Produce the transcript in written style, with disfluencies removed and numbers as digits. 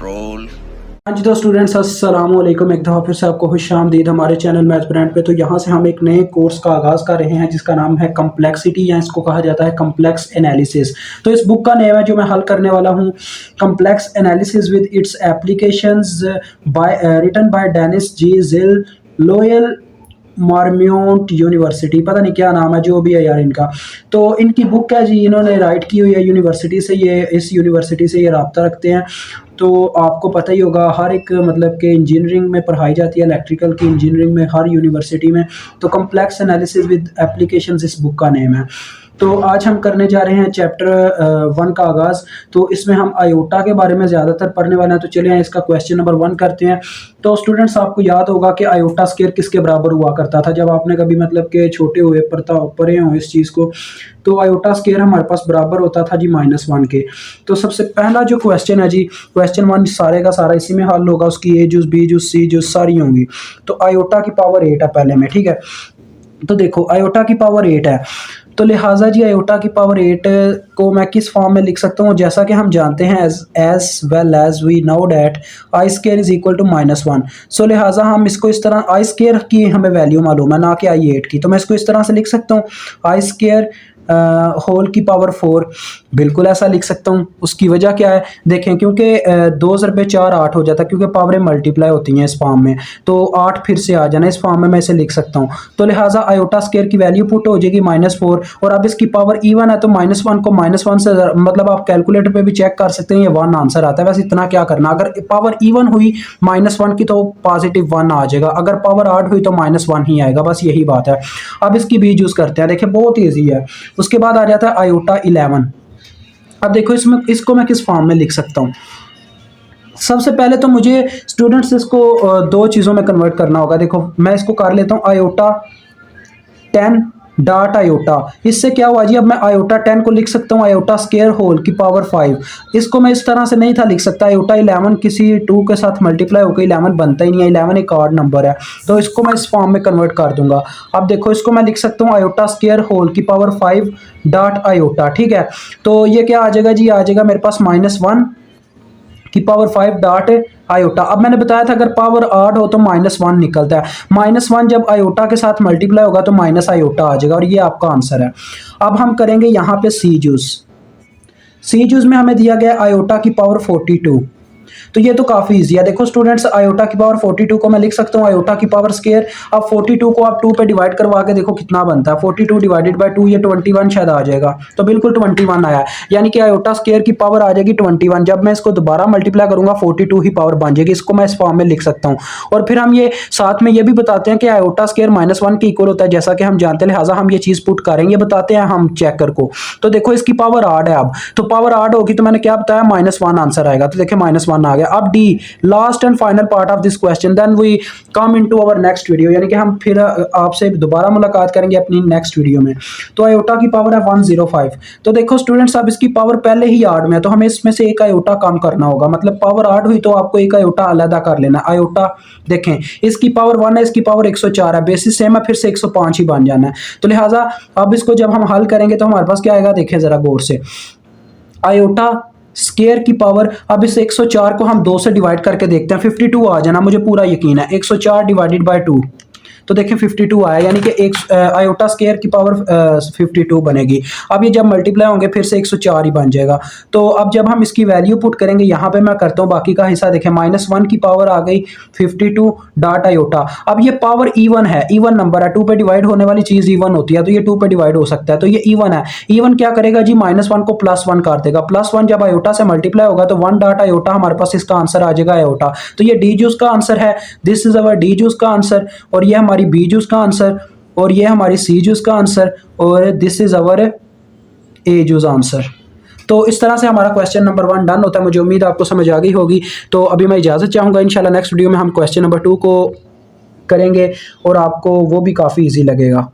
Control. हाँ जी तो students अस्सलाम वालेकुम, एक दफ़ा फिर से आपको खुशामदीद हमारे चैनल मैथ ब्रांड पे। तो यहाँ से हम एक नए कोर्स का आगाज़ कर रहे हैं जिसका नाम है कम्प्लेक्सिटी, या इसको कहा जाता है कम्प्लेक्स एनालिसिस। तो इस बुक का नेम है जो मैं हल करने वाला हूँ, complex analysis with its applications by written by Dennis G Zill लोयल मार्मियोंट यूनिवर्सिटी, पता नहीं क्या नाम है जो भी है यार इनका। तो इनकी बुक है जी, इन्होंने राइट की हुई है यूनिवर्सिटी से, ये इस यूनिवर्सिटी से ये रब्ता रखते हैं। तो आपको पता ही होगा हर एक मतलब कि इंजीनियरिंग में पढ़ाई जाती है, इलेक्ट्रिकल की इंजीनियरिंग में हर यूनिवर्सिटी में। तो कम्प्लेक्स एनालिसिस विद एप्लीकेशंस इस बुक का नेम है। तो आज हम करने जा रहे हैं चैप्टर 1 का आगाज़। तो इसमें हम आयोटा के बारे में ज़्यादातर पढ़ने वाले हैं। तो चलिए इसका क्वेश्चन नंबर 1 करते हैं। तो स्टूडेंट्स आपको याद होगा कि आयोटा स्क्वायर किसके बराबर हुआ करता था, जब आपने कभी मतलब कि छोटे हुए पढ़े हो इस चीज़ को। तो आयोटा स्क्वायर हमारे पास बराबर होता था जी -1 के। तो सबसे पहला जो क्वेश्चन है जी, क्वेश्चन 1 सारे का सारा इसी में हल होगा, उसकी ए जूस बी जूस सी जूस सारी होंगी। तो आयोटा की पावर 8 है पहले में, ठीक है। तो देखो आयोटा की पावर 8 है, तो लिहाजा जी आयोटा की पावर 8 को मैं किस फॉर्म में लिख सकता हूँ, जैसा कि हम जानते हैं as well as we know that i square is equal to -1। So लिहाजा हम इसको इस तरह, आई स्क्वायर की हमें वैल्यू मालूम है ना कि आई 8 की, तो मैं इसको इस तरह से लिख सकता हूँ आई स्क्वायर होल की पावर 4। बिल्कुल ऐसा लिख सकता हूँ। उसकी वजह क्या है देखें, क्योंकि 2 × 4 8 हो जाता है, क्योंकि पावरें मल्टीप्लाई होती हैं इस फॉर्म में। तो 8 फिर से आ जाना इस फॉर्म में, मैं इसे लिख सकता हूँ। तो लिहाजा आयोटा स्क्वायर की वैल्यू पुट हो जाएगी -4, और अब इसकी पावर इवन है तो -1 को -1 से मतलब आप कैलकुलेटर पे भी चेक कर सकते हैं, ये 1 आंसर आता है। वैसे इतना क्या करना, अगर पावर इवन हुई -1 की तो पॉजिटिव 1 आ जाएगा, अगर पावर आड हुई तो -1 ही आएगा, बस यही बात है। अब इसकी भी यूज करते हैं, देखिए बहुत ईजी है। उसके बाद आ जाता है आयोटा 11। अब देखो इसमें इसको मैं किस फॉर्म में लिख सकता हूँ। सबसे पहले तो मुझे स्टूडेंट्स इसको 2 चीज़ों में कन्वर्ट करना होगा। देखो मैं इसको कर लेता हूँ आयोटा 10 डॉट आयोटा। इससे क्या हुआ जी, अब मैं आयोटा 10 को लिख सकता हूँ आयोटा स्क्वायर होल की पावर 5। इसको मैं इस तरह से नहीं था लिख सकता, आयोटा 11 किसी 2 के साथ मल्टीप्लाई होकर 11 बनता ही नहीं है, 11 एक ऑड नंबर है। तो इसको मैं इस फॉर्म में कन्वर्ट कर दूंगा। अब देखो इसको मैं लिख सकता हूँ आयोटा स्क्वायर होल की पावर 5 डॉट आयोटा, ठीक है। तो ये क्या आ जाएगा जी, आ जाएगा मेरे पास -1 की पावर 5 डॉट आयोटा। अब मैंने बताया था अगर पावर 8 हो तो -1 निकलता है, -1 जब आयोटा के साथ मल्टीप्लाई होगा तो माइनस आयोटा आ जाएगा, और ये आपका आंसर है। अब हम करेंगे यहाँ पे सी जूस में हमें दिया गया आयोटा की पावर 42। तो ये तो काफ़ी इजी है। देखो स्टूडेंट्स आयोटा की पावर 42 को मैं लिख सकता हूँ आयोटा की पावर स्क्वायर। अब 42 को आप 2 पे डिवाइड करवा के देखो कितना बनता है, 42 डिवाइडेड बाय 2, ये 21 शायद आ जाएगा। तो बिल्कुल 21 आया, यानी कि आयोटा स्क्वायर की पावर आ जाएगी 21। जब मैं इसको दोबारा मल्टीप्लाई करूंगा 42 ही पावर बन जाएगी। इसको मैं इस फॉर्म में लिख सकता हूँ। और फिर हम ये साथ में ये भी बताते हैं कि आयोटा स्क्वायर -1 के इक्वल होता है, जैसा कि हम जानते हैं, लिहाजा हम ये चीज़ पुट करेंगे, बताते हैं हम चेकर को। तो देखो इसकी पावर 8 है, अब तो पावर 8 होगी तो मैंने क्या बताया -1 आंसर आएगा। तो देखिए -1 आ गया। अब the last and final part of this question, then we come into our next video, यानी कि हम फिर आपसे दोबारा मुलाकात करेंगे अपनी नेक्स्ट वीडियो में। तो आयोटा की पावर है 105। तो देखो स्टूडेंट्स अब इसकी पावर पहले ही 8 में है, तो हमें इसमें से एक आयोटा कम करना होगा, मतलब पावर 8 हुई तो आपको एक आयोटा अलग कर लेना। आयोटा देखें इसकी पावर 1 है, इसकी पावर 104 है, बेसिस सेम है, फिर से 105 ही बन जाना है। तो लिहाजा अब इसको जब हम हल करेंगे तो हमारे पास क्या आएगा, देखें जरा गौर से। आयोटा स्क्वायर की पावर, अब इस 104 को हम 2 से डिवाइड करके देखते हैं, 52 आ जाना, मुझे पूरा यकीन है। 104 डिवाइडेड बाय 2, तो देखें 52 आया, यानी कि एक आयोटा स्क्वायर की पावर 52 बनेगी। अब ये जब मल्टीप्लाई होंगे फिर से 104 ही बन जाएगा। तो अब जब हम इसकी वैल्यू पुट करेंगे, यहाँ पे मैं करता हूँ बाकी का हिस्सा, देखें -1 की पावर आ गई 52 डॉट आयोटा। अब ये पावर इवन है, इवन नंबर है, 2 पे डिवाइड होने वाली चीज़ इवन होती है, तो ये 2 पे डिवाइड हो सकता है, तो ये इवन है। इवन क्या करेगा जी, -1 को +1 कर देगा। +1 जब आयोटा से मल्टीप्लाई होगा तो 1 डॉट आयोटा हमारे पास इसका आंसर आ जाएगा आयोटा। तो ये डी जूस का आंसर है, this is our D juice का आंसर, और ये हमारी बी जूस का आंसर, और ये हमारी सी जूस का आंसर, और this is our A juice answer. तो इस तरह से हमारा क्वेश्चन नंबर 1 डन होता है। मुझे उम्मीद आपको समझ आ गई होगी। तो अभी मैं इजाज़त चाहूँगा, इंशाल्लाह नेक्स्ट वीडियो में हम क्वेश्चन नंबर 2 को करेंगे और आपको वो भी काफ़ी ईजी लगेगा।